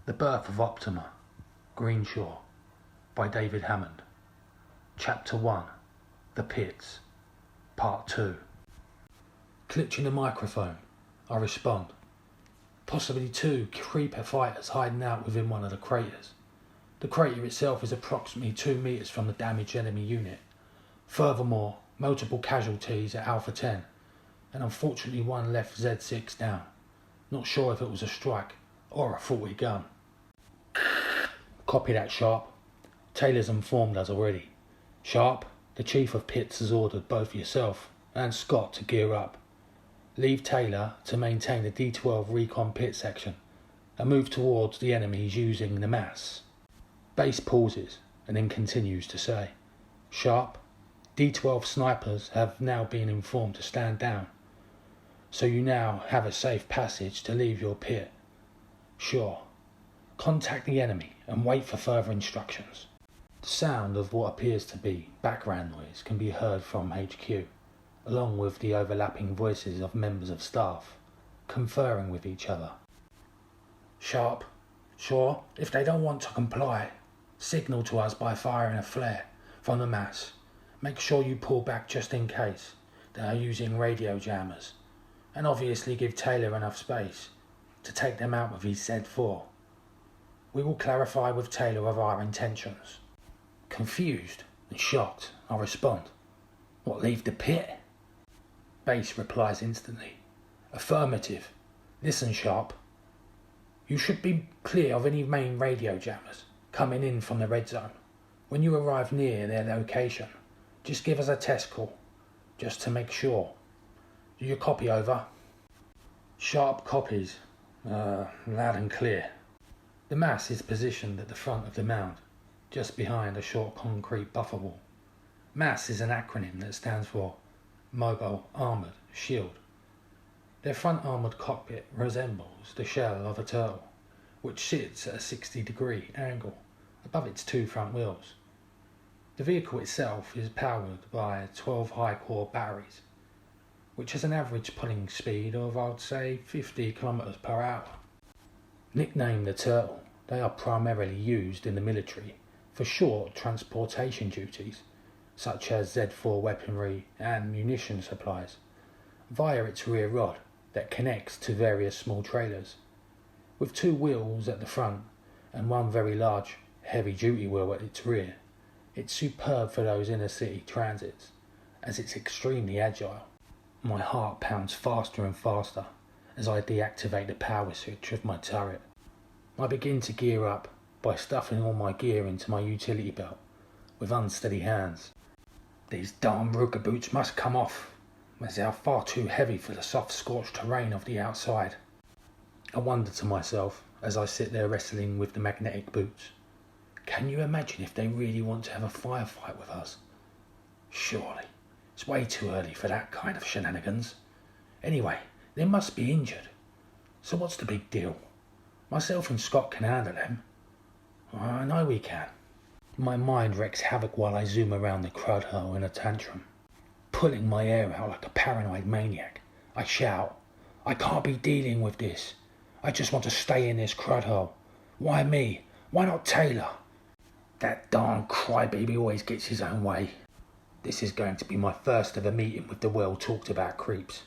The Birth of Optima, Greenshore, by David Hammond. Chapter 1, The Pits, Part 2. Clutching the microphone, I respond. Possibly 2 creeper fighters hiding out within one of the craters. The crater itself is approximately 2 meters from the damaged enemy unit. Furthermore, multiple casualties at Alpha 10, and unfortunately one left Z6 down. Not sure if it was a strike or a faulty gun. Copy that, Sharpe. Taylor's informed us already. Sharpe, the Chief of Pits has ordered both yourself and Scott to gear up. Leave Taylor to maintain the D12 recon pit section and move towards the enemies using the mass. Base pauses and then continues to say, Sharpe, D12 snipers have now been informed to stand down, so you now have a safe passage to leave your pit. Sure. Contact the enemy and wait for further instructions. The sound of what appears to be background noise can be heard from HQ, along with the overlapping voices of members of staff, conferring with each other. Sharpe, sure, if they don't want to comply, signal to us by firing a flare from the mass. Make sure you pull back just in case they are using radio jammers, and obviously give Taylor enough space to take them out with his Z4. We will clarify with Taylor of our intentions. Confused and shocked, I respond, What, leave the pit? Base replies instantly, Affirmative. Listen, Sharpe. You should be clear of any main radio jammers coming in from the red zone. When you arrive near their location, just give us a test call, just to make sure. Do you copy, over? Sharpe copies, loud and clear. The mass is positioned at the front of the mound, just behind a short concrete buffer wall. MASS is an acronym that stands for Mobile Armoured Shield. Their front armoured cockpit resembles the shell of a turtle, which sits at a 60-degree angle above its 2 front wheels. The vehicle itself is powered by 12 high-core batteries, which has an average pulling speed of, I'd say, 50 km per hour. Nicknamed the Turtle, they are primarily used in the military for short transportation duties, such as Z4 weaponry and munition supplies, via its rear rod that connects to various small trailers. With 2 wheels at the front and 1 very large, heavy-duty wheel at its rear, it's superb for those inner-city transits, as it's extremely agile. My heart pounds faster and faster as I deactivate the power switch of my turret. I begin to gear up by stuffing all my gear into my utility belt with unsteady hands. These darn Ruger boots must come off, as they are far too heavy for the soft scorched terrain of the outside. I wonder to myself as I sit there wrestling with the magnetic boots. Can you imagine if they really want to have a firefight with us? Surely, it's way too early for that kind of shenanigans. Anyway, they must be injured. So what's the big deal? Myself and Scott can handle them. I know we can. My mind wreaks havoc while I zoom around the crud hole in a tantrum. Pulling my hair out like a paranoid maniac, I shout, I can't be dealing with this. I just want to stay in this crud hole. Why me? Why not Taylor? That darn crybaby always gets his own way. This is going to be my first ever meeting with the well-talked-about creeps.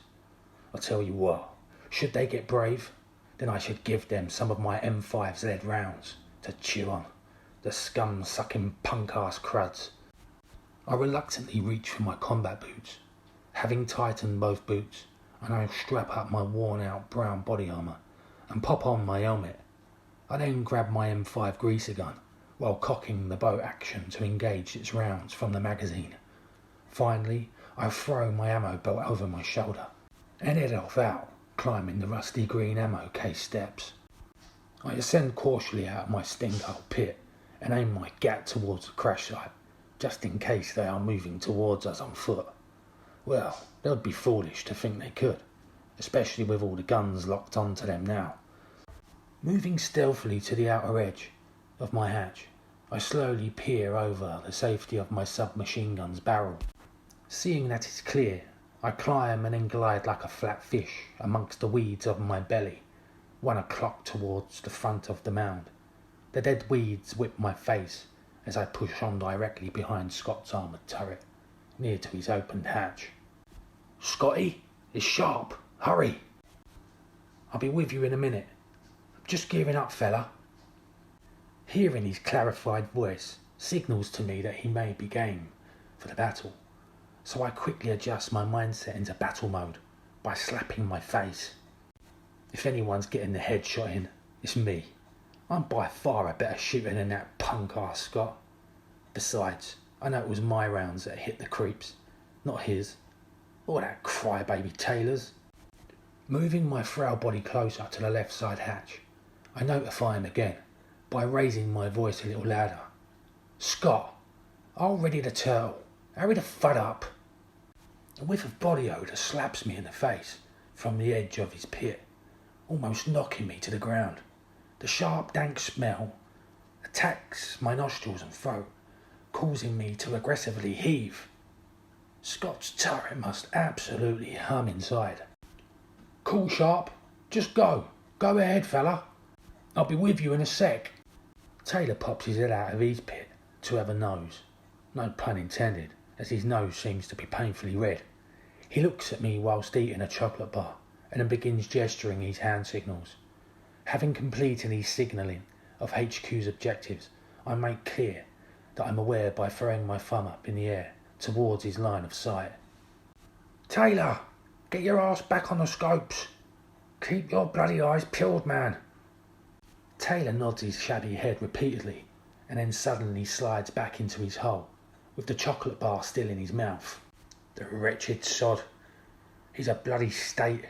I'll tell you what, should they get brave, then I should give them some of my M5's lead rounds to chew on. The scum-sucking punk-ass cruds. I reluctantly reach for my combat boots. Having tightened both boots, and I strap up my worn-out brown body armour and pop on my helmet. I then grab my M5 greaser gun while cocking the bow action to engage its rounds from the magazine. Finally, I throw my ammo belt over my shoulder and head off out, climbing the rusty green ammo case steps. I ascend cautiously out of my stinkhole pit and aim my gat towards the crash site, just in case they are moving towards us on foot. Well, they'd be foolish to think they could, especially with all the guns locked onto them now. Moving stealthily to the outer edge of my hatch, I slowly peer over the safety of my submachine gun's barrel. Seeing that it's clear, I climb and then glide like a flat fish amongst the weeds of my belly, 1 o'clock towards the front of the mound. The dead weeds whip my face as I push on directly behind Scott's armoured turret, near to his opened hatch. "Scotty, it's Sharpe. Hurry!" "I'll be with you in a minute. I'm just gearing up, fella." Hearing his clarified voice signals to me that he may be game for the battle, so I quickly adjust my mindset into battle mode by slapping my face. If anyone's getting the headshot in, it's me. I'm by far a better shooter than that punk-ass Scott. Besides, I know it was my rounds that hit the creeps, not his, or that crybaby Taylor's. Moving my frail body closer to the left side hatch, I notify him again by raising my voice a little louder. "Scott, I'll ready the turtle. Hurry the fud up." A whiff of body odour slaps me in the face from the edge of his pit, almost knocking me to the ground. The sharp, dank smell attacks my nostrils and throat, causing me to aggressively heave. Scott's turret must absolutely hum inside. "Cool, Sharpe. Just go. Go ahead, fella. I'll be with you in a sec." Taylor pops his head out of his pit to have a nose. No pun intended, as his nose seems to be painfully red. He looks at me whilst eating a chocolate bar and then begins gesturing his hand signals. Having completed his signalling of HQ's objectives, I make clear that I'm aware by throwing my thumb up in the air towards his line of sight. "Taylor, get your ass back on the scopes. Keep your bloody eyes peeled, man." Taylor nods his shabby head repeatedly and then suddenly slides back into his hole, with the chocolate bar still in his mouth. The wretched sod. He's a bloody state.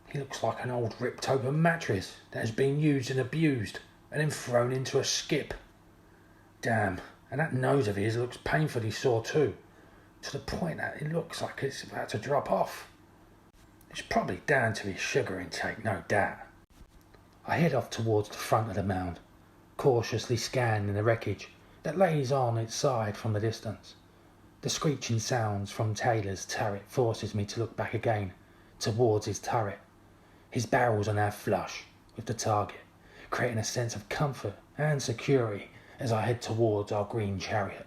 He looks like an old ripped open mattress that has been used and abused and then thrown into a skip. Damn, and that nose of his looks painfully sore too, to the point that it looks like it's about to drop off. It's probably down to his sugar intake, no doubt. I head off towards the front of the mound, cautiously scanning the wreckage that lays on its side from the distance. The screeching sounds from Taylor's turret forces me to look back again towards his turret. His barrels are now flush with the target, creating a sense of comfort and security as I head towards our green chariot.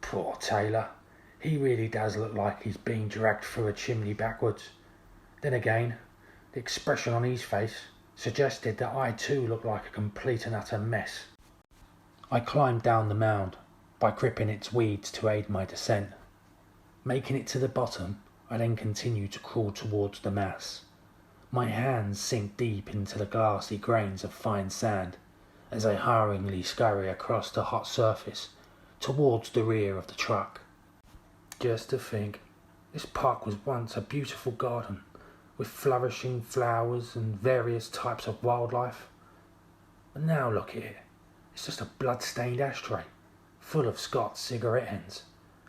Poor Taylor. He really does look like he's being dragged through a chimney backwards. Then again, the expression on his face suggested that I too looked like a complete and utter mess. I climbed down the mound by gripping its weeds to aid my descent. Making it to the bottom, I then continued to crawl towards the mass. My hands sink deep into the glassy grains of fine sand as I hurriedly scurry across the hot surface towards the rear of the truck. Just to think, this park was once a beautiful garden with flourishing flowers and various types of wildlife. But now look at it. It's just a blood-stained ashtray full of Scott's cigarette ends,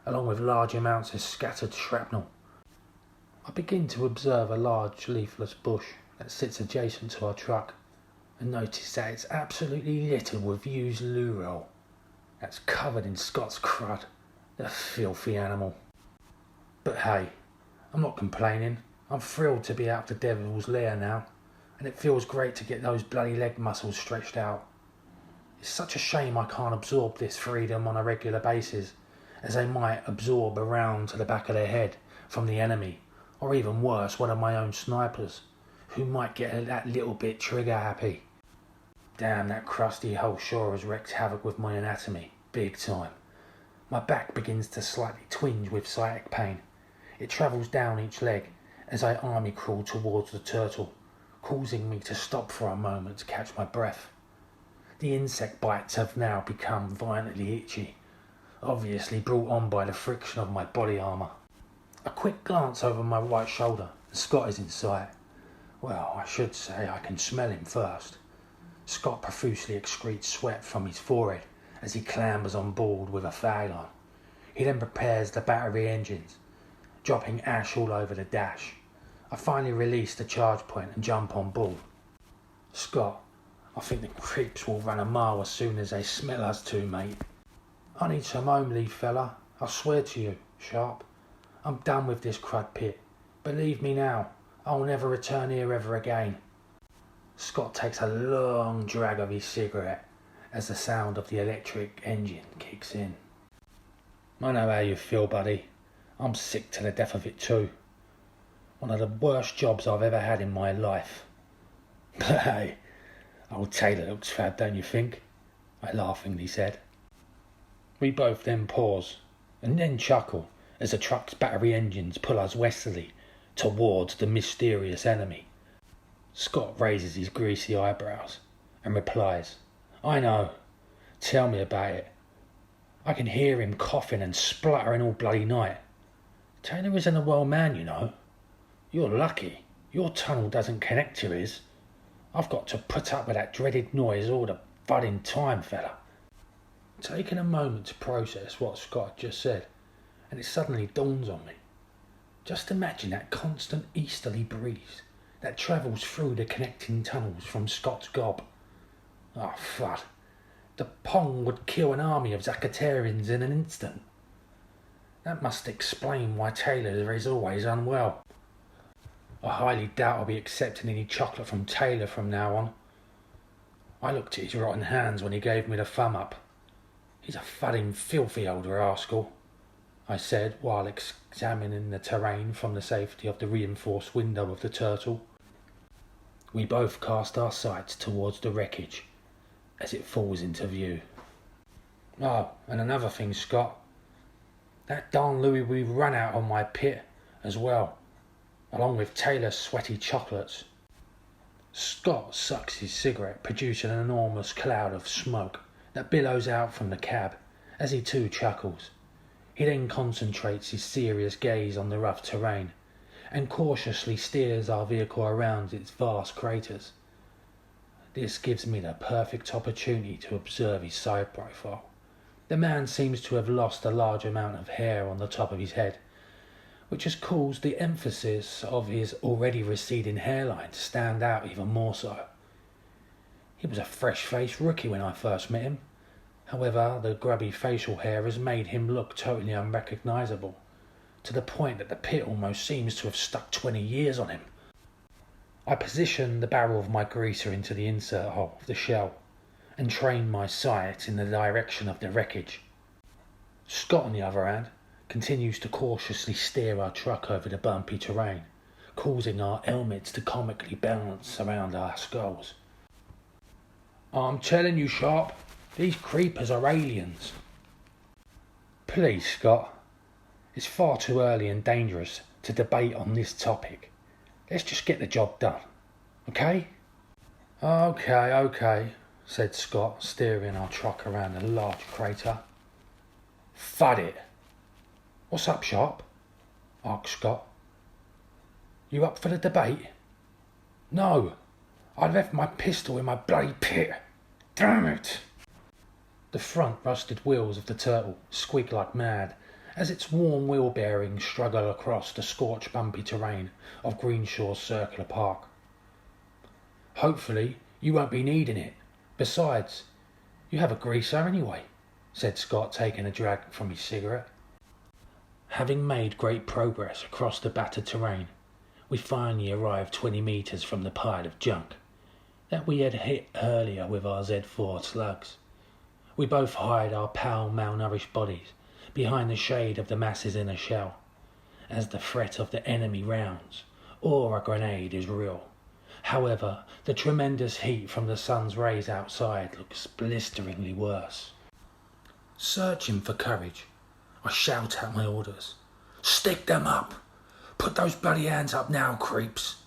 along with large amounts of scattered shrapnel. I begin to observe a large leafless bush that sits adjacent to our truck and notice that it's absolutely littered with used loo roll that's covered in Scott's crud. The filthy animal. But hey, I'm not complaining. I'm thrilled to be out of the devil's lair now, and it feels great to get those bloody leg muscles stretched out. It's such a shame I can't absorb this freedom on a regular basis, as they might absorb a round to the back of their head from the enemy, or even worse, one of my own snipers, who might get that little bit trigger happy. Damn, that crusty hole sure has wreaked havoc with my anatomy, big time. My back begins to slightly twinge with sciatic pain. It travels down each leg as I army crawl towards the turtle, causing me to stop for a moment to catch my breath. The insect bites have now become violently itchy, obviously brought on by the friction of my body armour. A quick glance over my right shoulder, and Scott is in sight. Well, I should say I can smell him first. Scott profusely excretes sweat from his forehead as he clambers on board with a fag on. He then prepares the battery engines, dropping ash all over the dash. I finally release the charge point and jump on board. Scott, I think the creeps will run a mile as soon as they smell us two, mate. I need some home leave, fella. I swear to you, Sharpe. I'm done with this crud pit. Believe me now, I'll never return here ever again. Scott takes a long drag of his cigarette as the sound of the electric engine kicks in. I know how you feel, buddy. I'm sick to the death of it too. One of the worst jobs I've ever had in my life. But hey, old Taylor looks fab, don't you think? I laughingly said. We both then pause and then chuckle as the truck's battery engines pull us westerly towards the mysterious enemy. Scott raises his greasy eyebrows and replies, I know. Tell me about it. I can hear him coughing and spluttering all bloody night. Taylor isn't a well man, you know. You're lucky. Your tunnel doesn't connect to his. I've got to put up with that dreaded noise all the fudding time, fella. Taking a moment to process what Scott had just said, and it suddenly dawns on me. Just imagine that constant easterly breeze that travels through the connecting tunnels from Scott's gob. Oh, fud. The pong would kill an army of Zakatarians in an instant. That must explain why Taylor is always unwell. I highly doubt I'll be accepting any chocolate from Taylor from now on. I looked at his rotten hands when he gave me the thumb up. He's a fudding filthy old rascal, I said while examining the terrain from the safety of the reinforced window of the Turtle. We both cast our sights towards the wreckage as it falls into view. Oh, and another thing, Scott. That darn Louis we've run out on my pit as well, along with Taylor's sweaty chocolates. Scott sucks his cigarette, producing an enormous cloud of smoke that billows out from the cab as he too chuckles. He then concentrates his serious gaze on the rough terrain and cautiously steers our vehicle around its vast craters. This gives me the perfect opportunity to observe his side profile. The man seems to have lost a large amount of hair on the top of his head, which has caused the emphasis of his already receding hairline to stand out even more so. He was a fresh-faced rookie when I first met him. However, the grubby facial hair has made him look totally unrecognisable, to the point that the pit almost seems to have stuck 20 years on him. I position the barrel of my greaser into the insert hole of the shell and train my sight in the direction of the wreckage. Scott, on the other hand, continues to cautiously steer our truck over the bumpy terrain, causing our helmets to comically bounce around our skulls. I'm telling you, Sharpe, these creepers are aliens. Please, Scott, it's far too early and dangerous to debate on this topic. Let's just get the job done, okay? Okay, said Scott, steering our truck around a large crater. Fud it. What's up, Sharpe? Asked Scott. You up for the debate? No, I left my pistol in my bloody pit. Damn it! The front rusted wheels of the Turtle squeak like mad as its warm wheel bearings struggle across the scorched bumpy terrain of Greenshore Circular Park. Hopefully you won't be needing it. Besides, you have a greaser anyway, said Scott, taking a drag from his cigarette. Having made great progress across the battered terrain, we finally arrived 20 metres from the pile of junk that we had hit earlier with our Z4 slugs. We both hide our pale, malnourished bodies behind the shade of the mass's inner shell, as the threat of the enemy rounds or a grenade is real. However, the tremendous heat from the sun's rays outside looks blisteringly worse. Searching for courage, I shout out my orders. Stick them up! Put those bloody hands up now, creeps!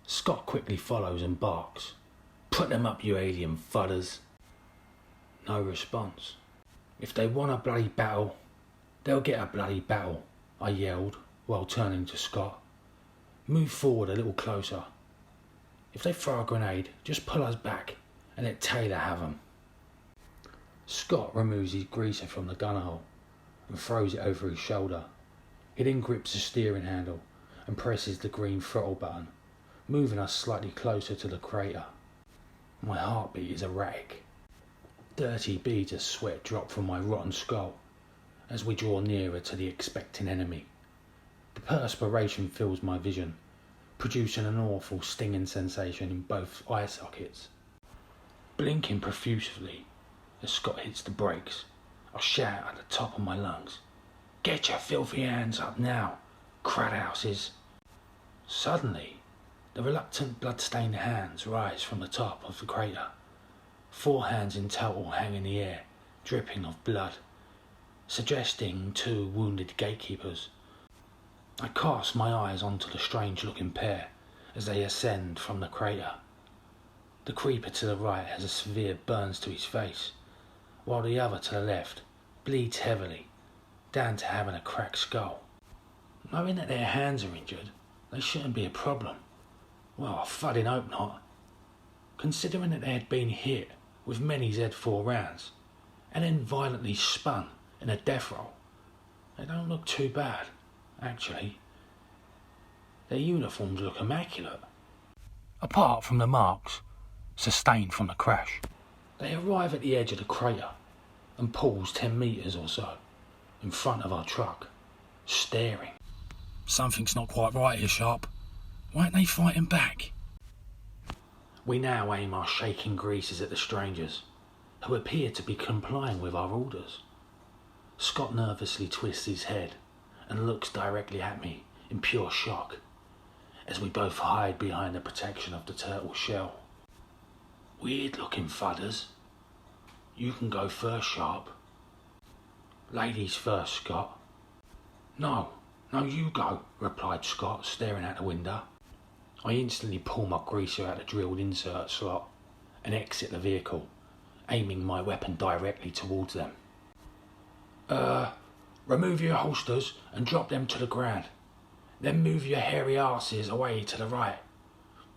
Scott quickly follows and barks. Put them up, you alien fudders. No response. If they want a bloody battle, they'll get a bloody battle, I yelled while turning to Scott. Move forward a little closer. If they throw a grenade, just pull us back and let Taylor have 'em. Scott removes his greaser from the gunner hole and throws it over his shoulder. He then grips the steering handle and presses the green throttle button, moving us slightly closer to the crater. My heartbeat is erratic. Dirty beads of sweat drop from my rotten skull as we draw nearer to the expecting enemy. The perspiration fills my vision, producing an awful stinging sensation in both eye sockets. Blinking profusely as Scott hits the brakes, I shout at the top of my lungs, "Get your filthy hands up now, crathouses!" Suddenly, the reluctant blood-stained hands rise from the top of the crater. 4 hands in total hang in the air, dripping of blood, suggesting 2 wounded gatekeepers. I cast my eyes onto the strange-looking pair as they ascend from the crater. The creeper to the right has a severe burns to his face, while the other to the left bleeds heavily, down to having a cracked skull. Knowing that their hands are injured, they shouldn't be a problem. Well, I fudding hope not. Considering that they had been hit with many Z4 rounds, and then violently spun in a death roll, they don't look too bad, actually. Their uniforms look immaculate. Apart from the marks sustained from the crash, they arrive at the edge of the crater and pause 10 metres or so in front of our truck, staring. Something's not quite right here, Sharpe. Why aren't they fighting back? We now aim our shaking greases at the strangers, who appear to be complying with our orders. Scott nervously twists his head and looks directly at me in pure shock, as we both hide behind the protection of the turtle shell. "Weird looking fudders. You can go first, Sharpe." "Ladies first, Scott." No, you go," replied Scott, staring out the window. I instantly pull my greaser out the drilled insert slot and exit the vehicle, aiming my weapon directly towards them. Remove your holsters and drop them to the ground. Then move your hairy arses away to the right.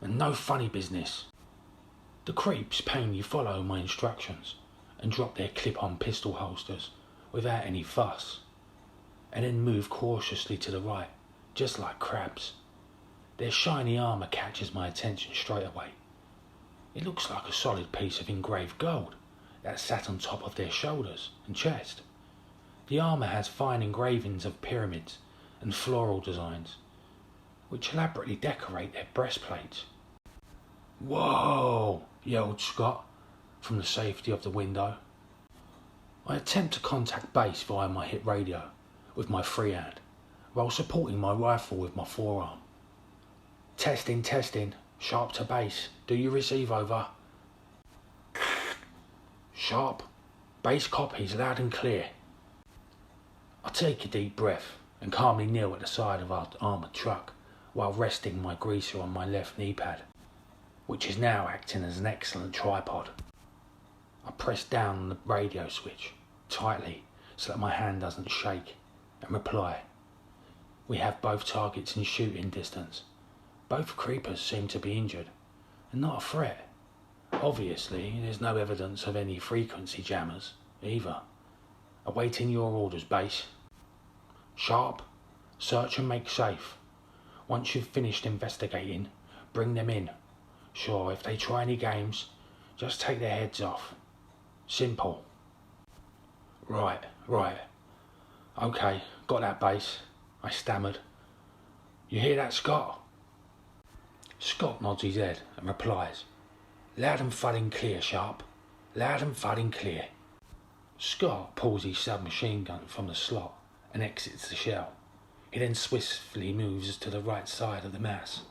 And no funny business." The creeps painfully follow my instructions and drop their clip-on pistol holsters without any fuss, and then move cautiously to the right, just like crabs. Their shiny armour catches my attention straight away. It looks like a solid piece of engraved gold that sat on top of their shoulders and chest. The armour has fine engravings of pyramids and floral designs, which elaborately decorate their breastplates. "Whoa!" yelled Scott from the safety of the window. I attempt to contact base via my hit radio with my free hand, while supporting my rifle with my forearm. Testing. Sharpe to base. Do you receive over?" "Sharpe. Base copies loud and clear." I take a deep breath and calmly kneel at the side of our armoured truck while resting my greaser on my left knee pad, which is now acting as an excellent tripod. I press down on the radio switch tightly so that my hand doesn't shake and reply. We have both targets in shooting distance. Both creepers seem to be injured and not a threat. Obviously, there's no evidence of any frequency jammers either. Awaiting your orders, base. "Sharpe, search and make safe. Once you've finished investigating, bring them in. Sure, if they try any games, just take their heads off. Simple." Right. Okay, got that, base," I stammered. "You hear that, Scott?" Scott nods his head and replies, "Loud and thudding clear, Sharpe. Loud and thudding clear." Scott pulls his submachine gun from the slot and exits the shell. He then swiftly moves to the right side of the mass,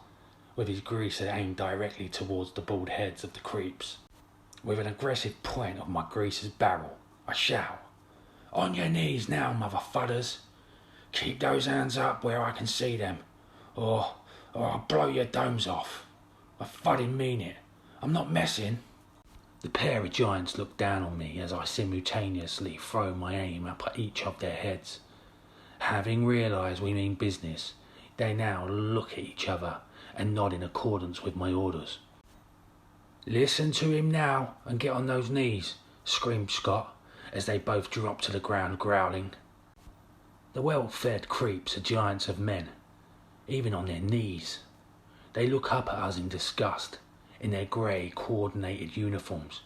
with his greaser aimed directly towards the bald heads of the creeps. With an aggressive point of my greaser's barrel, I shout, "On your knees now, mother fudders. Keep those hands up where I can see them, or I'll blow your domes off. I fudding mean it. I'm not messing." The pair of giants look down on me as I simultaneously throw my aim up at each of their heads. Having realised we mean business, they now look at each other and nod in accordance with my orders. "Listen to him now and get on those knees," screamed Scott as they both drop to the ground growling. The well-fed creeps are giants of men, even on their knees. They look up at us in disgust in their grey coordinated uniforms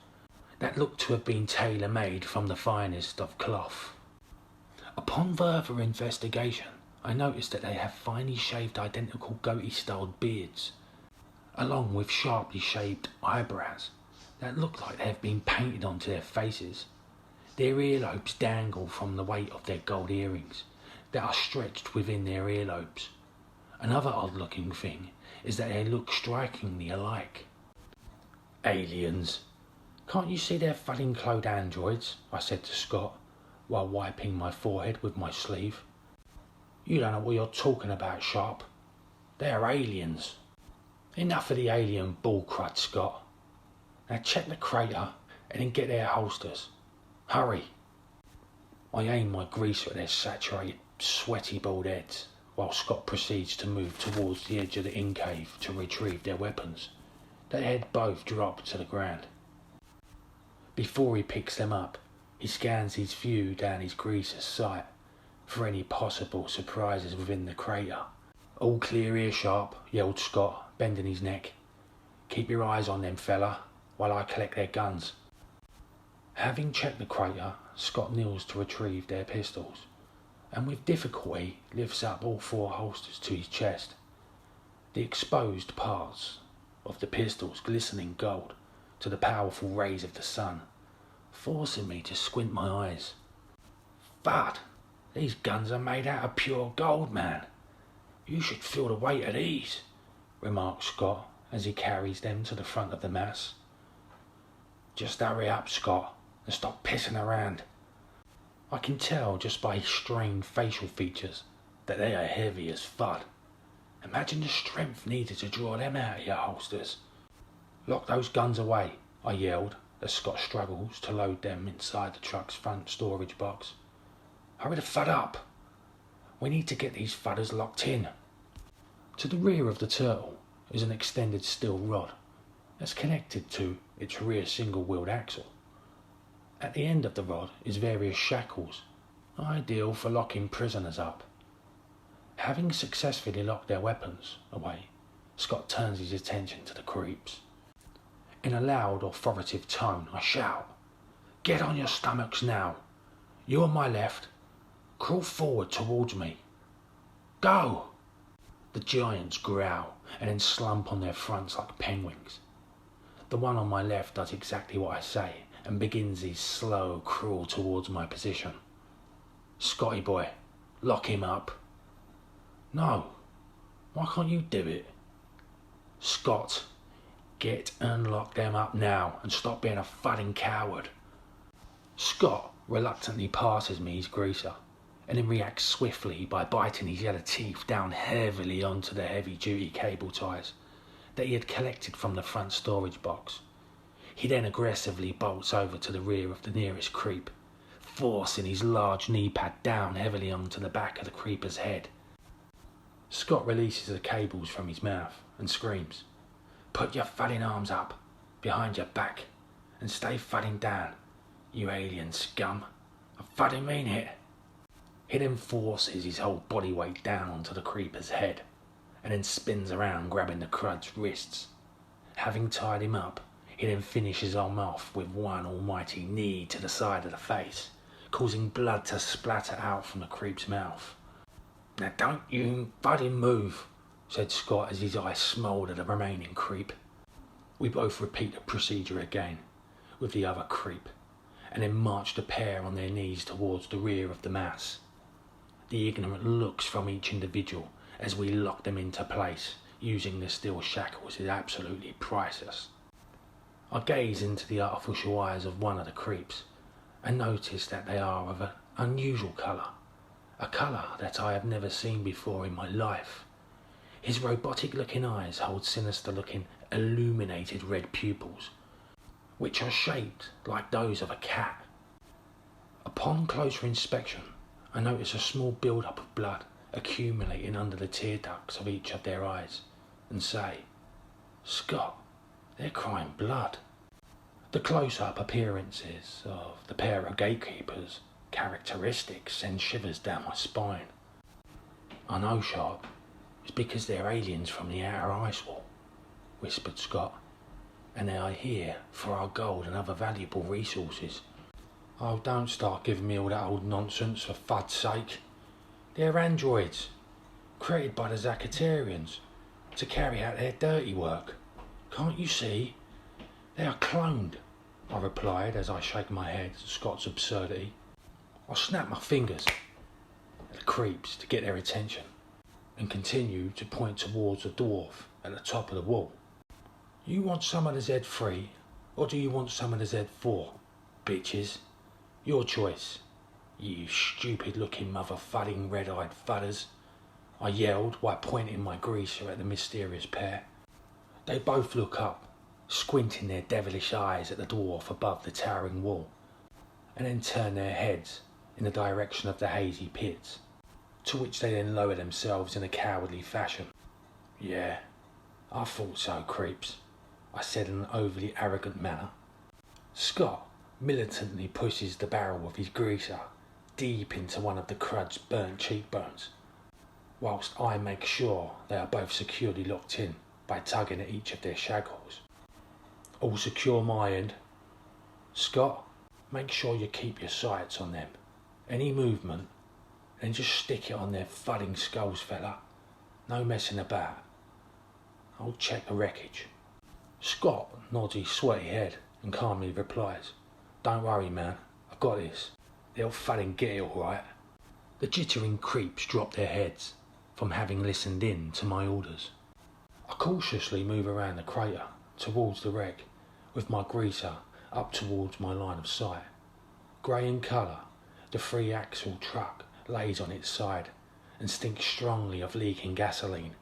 that look to have been tailor-made from the finest of cloth. Upon further investigation, I noticed that they have finely shaved identical goatee-styled beards, along with sharply shaped eyebrows that look like they have been painted onto their faces. Their earlobes dangle from the weight of their gold earrings that are stretched within their earlobes. Another odd-looking thing is that they look strikingly alike. Aliens. Can't you see they're fudding-clothed androids? I said to Scott, while wiping my forehead with my sleeve. You don't know what you're talking about, Sharpe. They're aliens. Enough of the alien bull crud, Scott. Now check the crater and then get their holsters. Hurry. I aim my greaser at their saturated, sweaty bald heads, while Scott proceeds to move towards the edge of the in-cave to retrieve their weapons. They had both dropped to the ground. Before he picks them up, he scans his view down his greaser's sight for any possible surprises within the crater. All clear here, Sharpe, yelled Scott, bending his neck. Keep your eyes on them, fella, while I collect their guns. Having checked the crater, Scott kneels to retrieve their pistols, and with difficulty lifts up all 4 holsters to his chest, the exposed parts of the pistols glistening gold to the powerful rays of the sun, forcing me to squint my eyes. But these guns are made out of pure gold, man. You should feel the weight of these, remarked Scott as he carries them to the front of the mass. Just hurry up, Scott, and stop pissing around. I can tell just by his strained facial features that they are heavy as fud. Imagine the strength needed to draw them out of your holsters. Lock those guns away, I yelled as Scott struggles to load them inside the truck's front storage box. Hurry the fud up. We need to get these fudders locked in. To the rear of the turtle is an extended steel rod that's connected to its rear single-wheeled axle. At the end of the rod is various shackles, ideal for locking prisoners up. Having successfully locked their weapons away, Scott turns his attention to the creeps. In a loud, authoritative tone, I shout, "Get on your stomachs now. You on my left. Crawl forward towards me. Go!" The giants growl and then slump on their fronts like penguins. The one on my left does exactly what I say and begins his slow crawl towards my position. Scotty boy, lock him up. No, why can't you do it? Scott, get and lock them up now and stop being a fudding coward. Scott reluctantly passes me his greaser and then reacts swiftly by biting his yellow teeth down heavily onto the heavy-duty cable ties that he had collected from the front storage box. He then aggressively bolts over to the rear of the nearest creep, forcing his large knee pad down heavily onto the back of the creeper's head. Scott releases the cables from his mouth and screams, "Put your fudding arms up, behind your back, and stay fudding down, you alien scum. I fudding mean it." He then forces his whole body weight down onto the creeper's head, and then spins around grabbing the crud's wrists. Having tied him up, he then finishes him off with one almighty knee to the side of the face, causing blood to splatter out from the creep's mouth. "Now don't you fudding move," said Scott as his eyes smouldered the remaining creep. We both repeat the procedure again with the other creep, and then march the pair on their knees towards the rear of the mass. The ignorant looks from each individual as we lock them into place using the steel shackles is absolutely priceless. I gaze into the artificial eyes of one of the creeps and notice that they are of an unusual colour, a colour that I have never seen before in my life. His robotic-looking eyes hold sinister-looking, illuminated red pupils, which are shaped like those of a cat. Upon closer inspection, I notice a small build-up of blood accumulating under the tear ducts of each of their eyes, and say, "Scott, they're crying blood." The close-up appearances of the pair of gatekeepers' characteristics send shivers down my spine. "I know, Sharpe, it's because they're aliens from the outer ice wall," whispered Scott, "and they are here for our gold and other valuable resources." "Oh, don't start giving me all that old nonsense, for fud's sake. They're androids, created by the Zakatarians to carry out their dirty work. Can't you see? They are cloned, I replied as I shake my head at Scott's absurdity. I snapped my fingers at the creeps to get their attention and continued to point towards the dwarf at the top of the wall. You want some of the Z3 or do you want some of the Z4, bitches? Your choice, you stupid looking mother-fudding red-eyed fudders, I yelled while pointing my greaser at the mysterious pair. They both look up, squinting their devilish eyes at the dwarf above the towering wall, and then turn their heads in the direction of the hazy pits, to which they then lower themselves in a cowardly fashion. Yeah, I thought so, creeps, I said in an overly arrogant manner. Scott militantly pushes the barrel of his greaser deep into one of the crud's burnt cheekbones, whilst I make sure they are both securely locked in by tugging at each of their shackles. All secure my end. Scott, make sure you keep your sights on them. Any movement, and just stick it on their fudding skulls, fella. No messing about. I'll check the wreckage. Scott nods his sweaty head and calmly replies, Don't worry, man, I've got this. They'll fudding get it all right. The jittering creeps drop their heads from having listened in to my orders. I cautiously move around the crater towards the wreck with my greaser up towards my line of sight. Grey in colour, the 3-axle truck lays on its side and stinks strongly of leaking gasoline.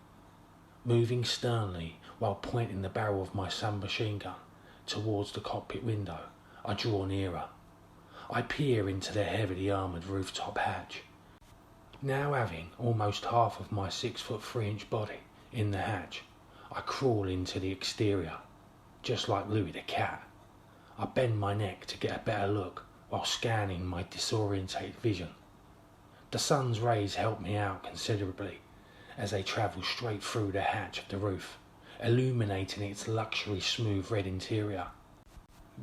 Moving sternly while pointing the barrel of my submachine gun towards the cockpit window, I draw nearer. I peer into the heavily armoured rooftop hatch. Now having almost half of my 6'3" body in the hatch, I crawl into the exterior, just like Louis the Cat. I bend my neck to get a better look while scanning my disorientated vision. The sun's rays help me out considerably as they travel straight through the hatch of the roof, illuminating its luxury smooth red interior.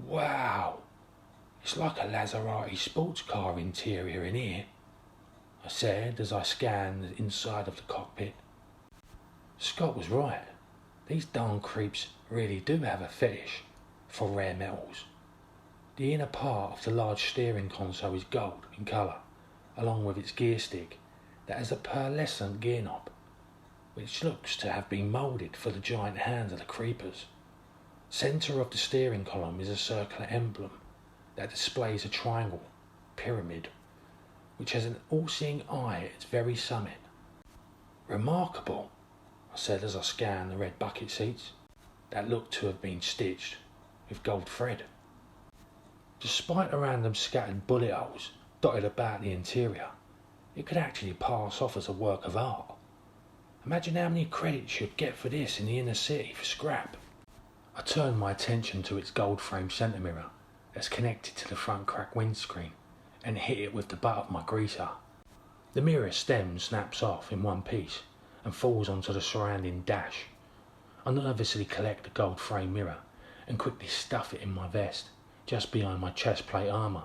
Wow! It's like a Lazarati sports car interior in here, I said as I scanned the inside of the cockpit. Scott was right. These darn creeps really do have a fetish for rare metals. The inner part of the large steering console is gold in colour, along with its gear stick that has a pearlescent gear knob, which looks to have been moulded for the giant hands of the creepers. Centre of the steering column is a circular emblem that displays a triangle pyramid, which has an all-seeing eye at its very summit. Remarkable, I said as I scanned the red bucket seats that looked to have been stitched with gold thread. Despite the random scattered bullet holes dotted about the interior, it could actually pass off as a work of art. Imagine how many credits you'd get for this in the inner city for scrap. I turned my attention to its gold frame centre mirror that's connected to the front crack windscreen and hit it with the butt of my greaser. The mirror stem snaps off in one piece and falls onto the surrounding dash. I nervously collect the gold frame mirror and quickly stuff it in my vest just behind my chest plate armour.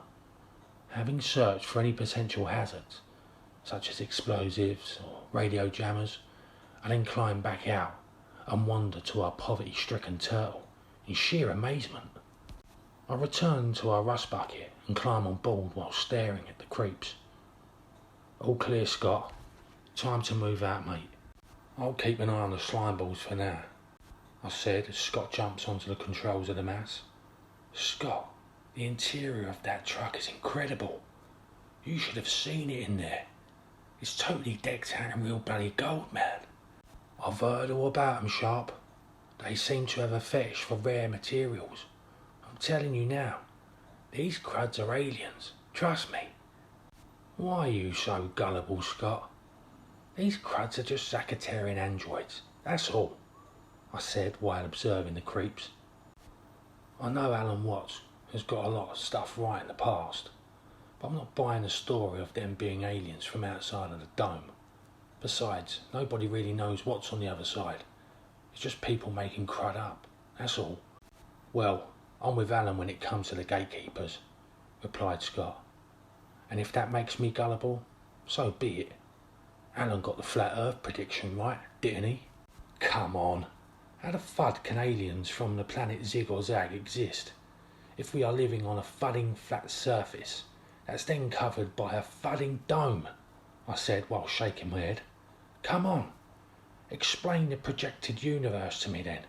Having searched for any potential hazards, such as explosives or radio jammers, I then climb back out and wander to our poverty-stricken turtle in sheer amazement. I return to our rust bucket and climb on board while staring at the creeps. All clear, Scott. Time to move out, mate. I'll keep an eye on the slime balls for now, I said as Scott jumps onto the controls of the mass. Scott, the interior of that truck is incredible. You should have seen it in there. It's totally decked out in real bloody gold, man. I've heard all about them, Sharpe. They seem to have a fetish for rare materials. I'm telling you now, these cruds are aliens. Trust me. Why are you so gullible, Scott? These cruds are just Zakatarian androids, that's all, I said while observing the creeps. I know Alan Watts has got a lot of stuff right in the past, but I'm not buying the story of them being aliens from outside of the dome. Besides, nobody really knows what's on the other side. It's just people making crud up, that's all. Well, I'm with Alan when it comes to the gatekeepers, replied Scott. And if that makes me gullible, so be it. Alan got the flat earth prediction right, didn't he? Come on. How the fud can aliens from the planet Zig or Zag exist if we are living on a fudding flat surface that's then covered by a fudding dome? I said while shaking my head. Come on, explain the projected universe to me then.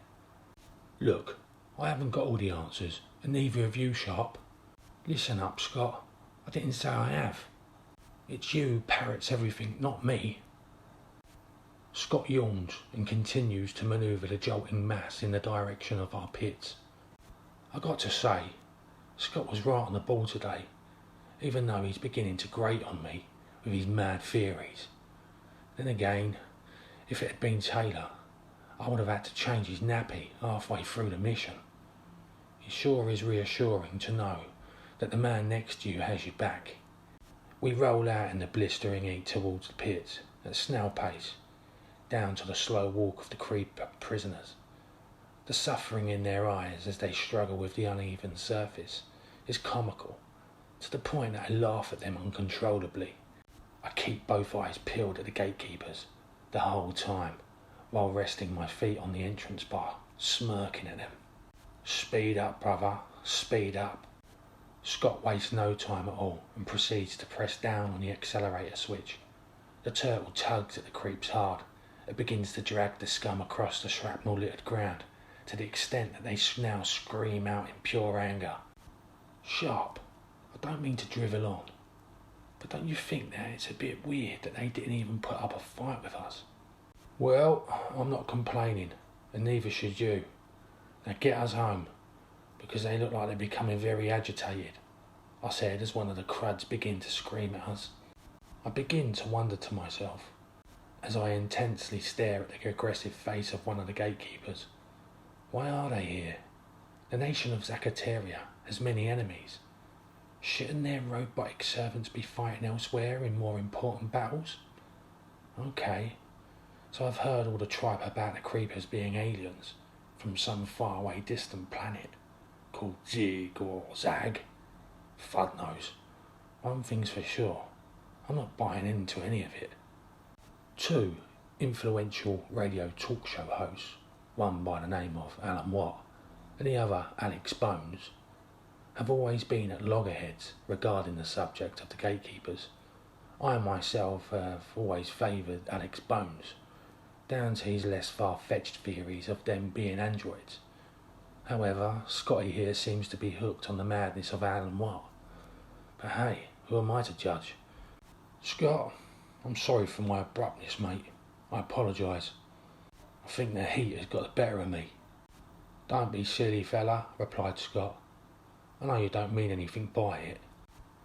Look, I haven't got all the answers, and neither have you, Sharpe. Listen up, Scott. I didn't say I have. It's you who parrots everything, not me. Scott yawns and continues to manoeuvre the jolting mass in the direction of our pits. I got to say, Scott was right on the ball today, even though he's beginning to grate on me with his mad theories. Then again, if it had been Taylor, I would have had to change his nappy halfway through the mission. It sure is reassuring to know that the man next to you has your back. We roll out in the blistering heat towards the pits at snail pace, down to the slow walk of the creeper prisoners. The suffering in their eyes as they struggle with the uneven surface is comical, to the point that I laugh at them uncontrollably. I keep both eyes peeled at the gatekeepers the whole time, while resting my feet on the entrance bar, smirking at them. Speed up, brother, speed up. Scott wastes no time at all and proceeds to press down on the accelerator switch. The turtle tugs at the creeps hard. It begins to drag the scum across the shrapnel-littered ground to the extent that they now scream out in pure anger. Sharpe, I don't mean to drivel on, but don't you think that it's a bit weird that they didn't even put up a fight with us? Well, I'm not complaining, and neither should you. Now get us home, because they look like they're becoming very agitated, I said as one of the cruds begin to scream at us. I begin to wonder to myself, as I intensely stare at the aggressive face of one of the gatekeepers, why are they here? The nation of Zakataria has many enemies. Shouldn't their robotic servants be fighting elsewhere in more important battles? Okay, so I've heard all the tripe about the creepers being aliens from some faraway distant planet called Zig or Zag. Fud knows. One thing's for sure, I'm not buying into any of it. Two influential radio talk show hosts, one by the name of Alan Watt and the other Alex Bones, have always been at loggerheads regarding the subject of the gatekeepers. I myself have always favoured Alex Bones, down to his less far-fetched theories of them being androids. However, Scotty here seems to be hooked on the madness of Alan Watt. But hey, who am I to judge? Scott, I'm sorry for my abruptness, mate. I apologise. I think the heat has got the better of me. Don't be silly, fella, replied Scott. I know you don't mean anything by it.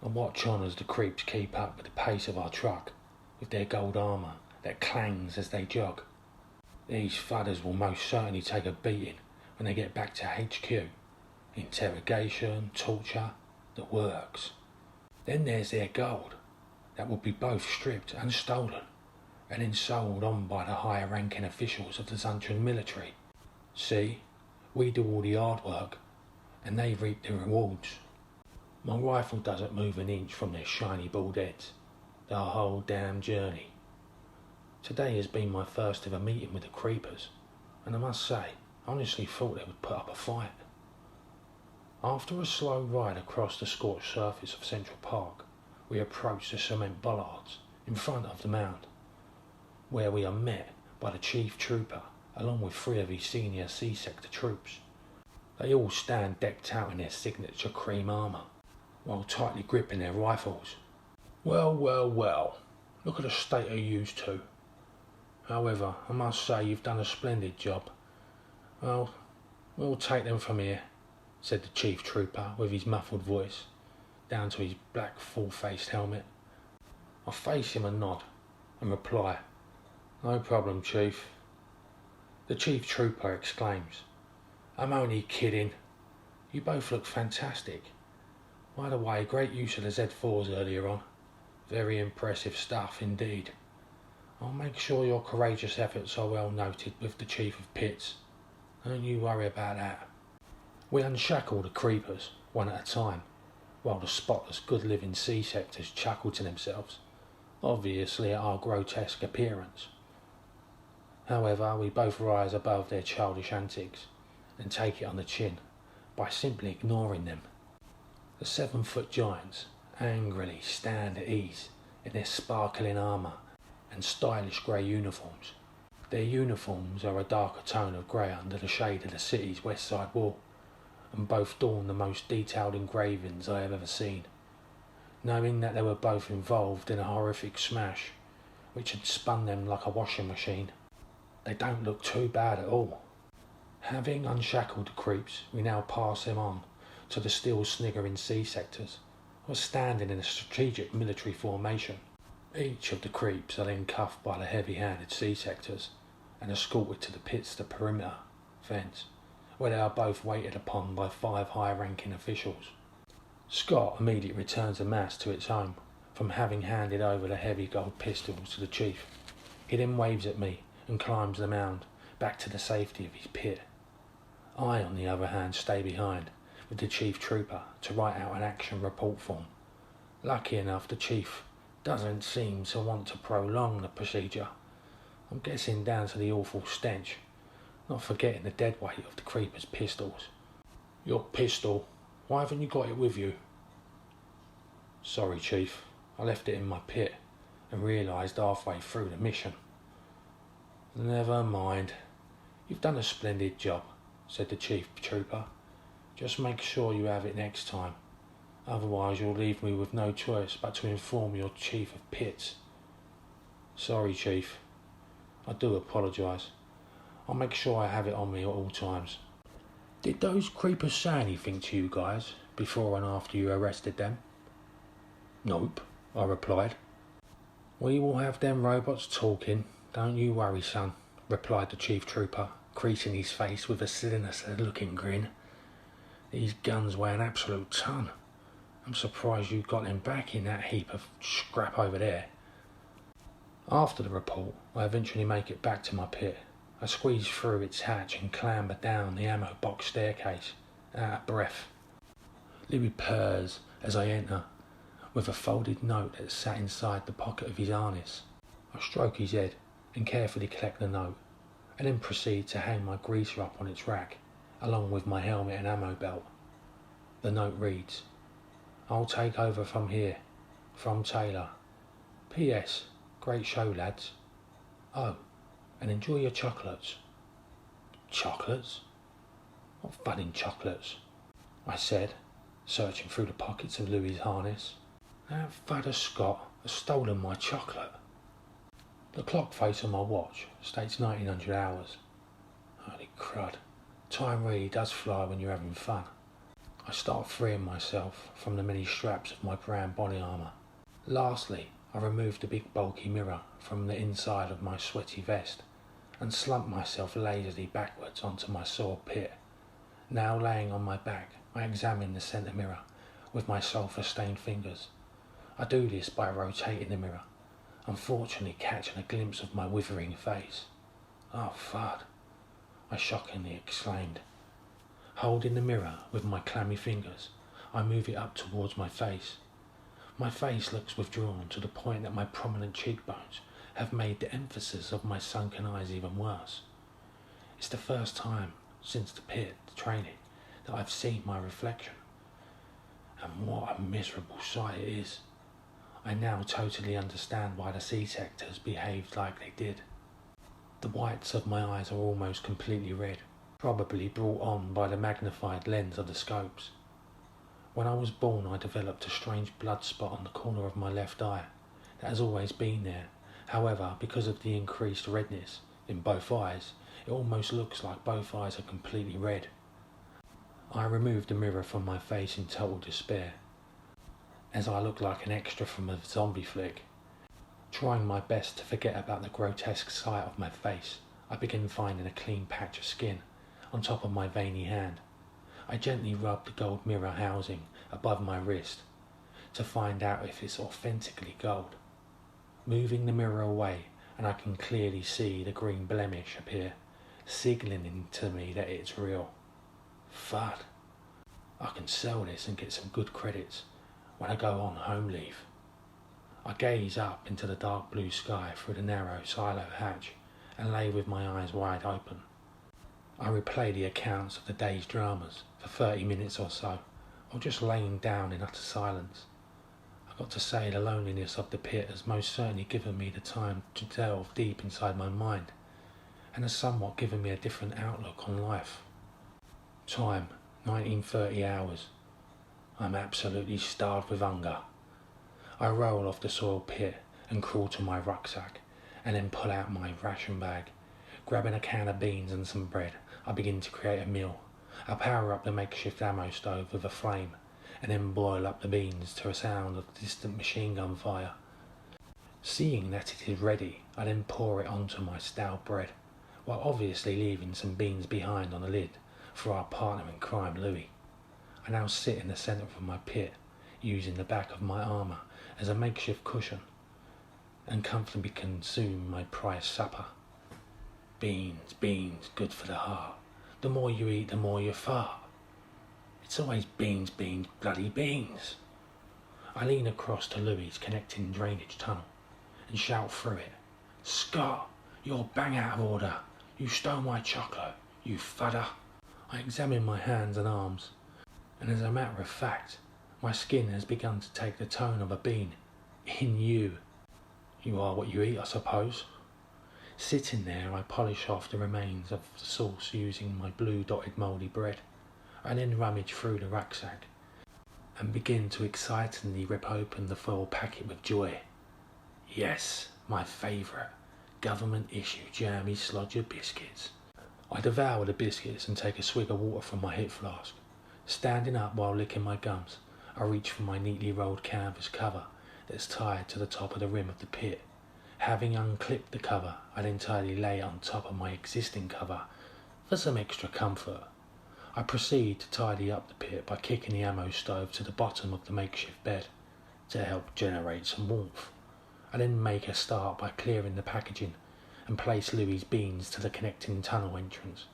And watch on as the creeps keep up with the pace of our truck, with their gold armour that clangs as they jog. These fudders will most certainly take a beating when they get back to HQ. Interrogation, torture, the works. Then there's their gold, that will be both stripped and stolen, and then sold on by the higher ranking officials of the Zuntra military. See, we do all the hard work, and they reap the rewards. My rifle doesn't move an inch from their shiny bald heads, the whole damn journey. Today has been my first ever meeting with the creepers, and I must say, I honestly thought they would put up a fight. After a slow ride across the scorched surface of Central Park, we approach the cement bollards in front of the mound, where we are met by the chief trooper along with 3 of his senior C-sector troops. They all stand decked out in their signature cream armour, while tightly gripping their rifles. Well, look at the state of you two. However, I must say you've done a splendid job. Well, we'll take them from here, said the chief trooper with his muffled voice, down to his black full-faced helmet. I face him and nod, and reply, no problem, Chief. The chief trooper exclaims, I'm only kidding. You both look fantastic. By the way, great use of the Z4s earlier on. Very impressive stuff indeed. I'll make sure your courageous efforts are well noted with the Chief of Pits. Don't you worry about that. We unshackle the creepers, one at a time, while the spotless good-living C-sectors chuckle to themselves. obviously at our grotesque appearance. However, we both rise above their childish antics and take it on the chin by simply ignoring them. The 7-foot giants angrily stand at ease in their sparkling armour and stylish grey uniforms. Their uniforms are a darker tone of grey under the shade of the city's west side wall, and both adorn the most detailed engravings I have ever seen. Knowing that they were both involved in a horrific smash which had spun them like a washing machine, they don't look too bad at all. Having unshackled the creeps, we now pass them on to the still sniggering sea sectors, who are standing in a strategic military formation. Each of the creeps are then cuffed by the heavy-handed sea sectors and escorted to the pits, the perimeter fence, where they are both waited upon by 5 high-ranking officials. Scott immediately returns the mass to its home, from having handed over the heavy gold pistols to the chief. He then waves at me and climbs the mound back to the safety of his pit. I, on the other hand, stay behind with the chief trooper to write out an action report form. Lucky enough, the chief doesn't seem to want to prolong the procedure. I'm guessing down to the awful stench, not forgetting the dead weight of the creepers' pistols. Your pistol? Why haven't you got it with you? Sorry, Chief. I left it in my pit and realised halfway through the mission. Never mind. You've done a splendid job, said the chief trooper. Just make sure you have it next time. Otherwise you'll leave me with no choice but to inform your chief of pits. Sorry, Chief. I do apologise. I'll make sure I have it on me at all times. Did those creepers say anything to you guys before and after you arrested them? Nope, I replied. We will have them robots talking, don't you worry, son, replied the chief trooper, creasing his face with a sinister-looking grin. These guns weigh an absolute ton. I'm surprised you got them back in that heap of scrap over there. After the report, I eventually make it back to my pit. I squeeze through its hatch and clamber down the ammo box staircase, out of breath. Louis purrs as I enter, with a folded note that sat inside the pocket of his harness. I stroke his head and carefully collect the note, and then proceed to hang my greaser up on its rack, along with my helmet and ammo belt. The note reads, I'll take over from here. From Taylor. P.S. Great show, lads. Oh, and enjoy your chocolates. Chocolates? What fudding chocolates? I said, searching through the pockets of Louis's harness. That fudder Scott has stolen my chocolate. The clock face on my watch states 1900 hours. Holy crud. Time really does fly when you're having fun. I start freeing myself from the many straps of my brown body armour. Lastly, I removed the big bulky mirror from the inside of my sweaty vest and slumped myself lazily backwards onto my sore pit. Now laying on my back, I examine the centre mirror with my sulphur-stained fingers. I do this by rotating the mirror, unfortunately catching a glimpse of my withering face. Oh, fud, I shockingly exclaimed. Holding the mirror with my clammy fingers, I move it up towards my face. My face looks withdrawn to the point that my prominent cheekbones have made the emphasis of my sunken eyes even worse. It's the first time since the pit training that I've seen my reflection. And what a miserable sight it is. I now totally understand why the sea sectors behaved like they did. The whites of my eyes are almost completely red, probably brought on by the magnified lens of the scopes. When I was born, I developed a strange blood spot on the corner of my left eye that has always been there. However, because of the increased redness in both eyes, it almost looks like both eyes are completely red. I removed the mirror from my face in total despair, as I look like an extra from a zombie flick. Trying my best to forget about the grotesque sight of my face, I begin finding a clean patch of skin on top of my veiny hand. I gently rub the gold mirror housing above my wrist to find out if it's authentically gold. Moving the mirror away, and I can clearly see the green blemish appear, signalling to me that it's real. Fud. I can sell this and get some good credits when I go on home leave. I gaze up into the dark blue sky through the narrow silo hatch and lay with my eyes wide open. I replay the accounts of the day's dramas for 30 minutes or so, or just laying down in utter silence. I've got to say, the loneliness of the pit has most certainly given me the time to delve deep inside my mind, and has somewhat given me a different outlook on life. Time, 1930 hours. I'm absolutely starved with hunger. I roll off the soiled pit and crawl to my rucksack, and then pull out my ration bag. Grabbing a can of beans and some bread, I begin to create a meal. I power up the makeshift ammo stove with a flame, and then boil up the beans to a sound of distant machine gun fire. Seeing that it is ready, I then pour it onto my stout bread, while obviously leaving some beans behind on the lid for our partner in crime, Louis. I now sit in the centre of my pit, using the back of my armour as a makeshift cushion, and comfortably consume my prized supper. Beans, beans, good for the heart. The more you eat, the more you fart. It's always beans, beans, bloody beans. I lean across to Louis' connecting drainage tunnel and shout through it, "Scott, you're bang out of order. You stole my chocolate, you fudder." I examine my hands and arms, and as a matter of fact, my skin has begun to take the tone of a bean. In you. You are what you eat, I suppose. Sitting there, I polish off the remains of the sauce using my blue dotted mouldy bread. I then rummage through the rucksack and begin to excitedly rip open the foil packet with joy. Yes, my favourite, government-issued jammy slodger biscuits. I devour the biscuits and take a swig of water from my hip flask. Standing up while licking my gums, I reach for my neatly rolled canvas cover that's tied to the top of the rim of the pit. Having unclipped the cover, I then entirely lay it on top of my existing cover for some extra comfort. I proceed to tidy up the pit by kicking the ammo stove to the bottom of the makeshift bed to help generate some warmth. I then make a start by clearing the packaging and place Louis' beans to the connecting tunnel entrance.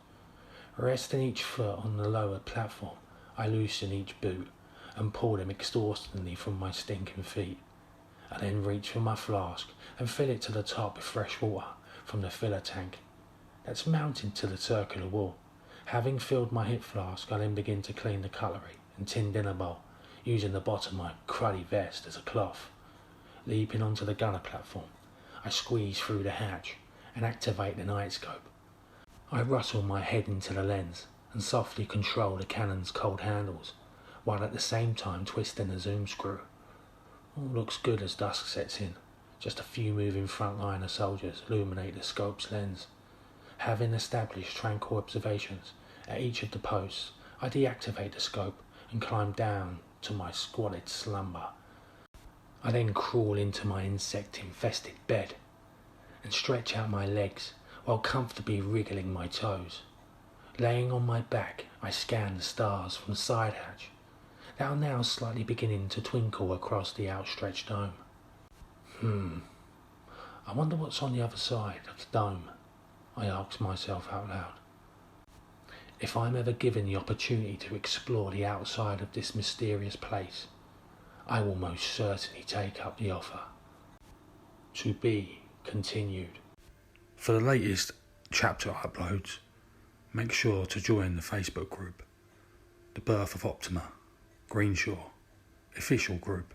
Resting each foot on the lower platform, I loosen each boot and pull them exhaustingly from my stinking feet. I then reach for my flask and fill it to the top with fresh water from the filler tank that's mounted to the circular wall. Having filled my hip flask, I then begin to clean the cutlery and tin dinner bowl, using the bottom of my cruddy vest as a cloth. Leaping onto the gunner platform, I squeeze through the hatch and activate the night scope. I rustle my head into the lens and softly control the cannon's cold handles, while at the same time twisting the zoom screw. All looks good as dusk sets in. Just a few moving frontliner soldiers illuminate the scope's lens. Having established tranquil observations at each of the posts, I deactivate the scope and climb down to my squalid slumber. I then crawl into my insect-infested bed and stretch out my legs while comfortably wriggling my toes. Laying on my back, I scan the stars from the side hatch that are now slightly beginning to twinkle across the outstretched dome. I wonder what's on the other side of the dome, I ask myself out loud. If I'm ever given the opportunity to explore the outside of this mysterious place, I will most certainly take up the offer. To be continued. For the latest chapter uploads, make sure to join the Facebook group, The Birth of Optima, Greenshore, official group.